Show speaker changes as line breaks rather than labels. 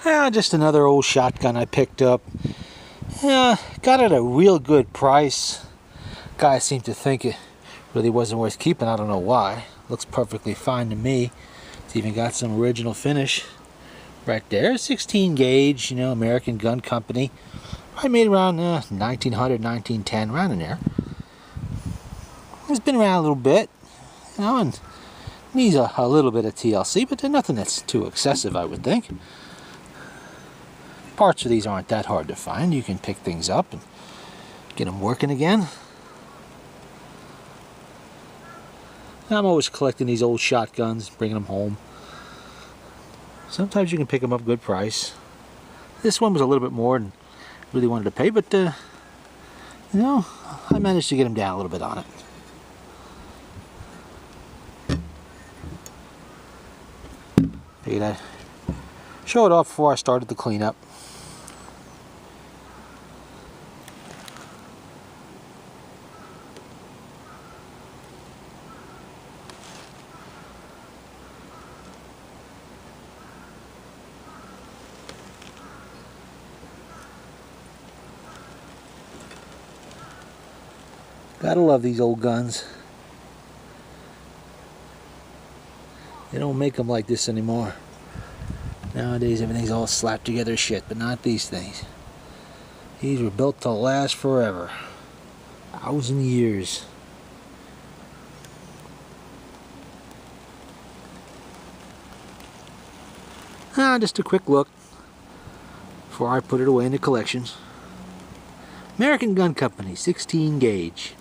Just another old shotgun I picked up. Got it at a real good price. Guy seemed to think it really wasn't worth keeping. I don't know why. Looks perfectly fine to me. It's even got some original finish right there. 16 gauge, American Gun Company. I made around 1900, 1910, around in there. It's been around a little bit, and needs a little bit of TLC, but nothing that's too excessive, I would think. Parts of these aren't that hard to find. You can pick things up and get them working again. I'm always collecting these old shotguns, bringing them home. Sometimes you can pick them up good price. This one was a little bit more than I really wanted to pay, but I managed to get them down a little bit on it. Figured I'd show it off before I started the cleanup. Gotta love these old guns. They don't make them like this anymore. Nowadays everything's all slapped together shit, but not these things. These were built to last forever. 1,000 years. Just a quick look before I put it away in the collections. American Gun Company, 16 gauge.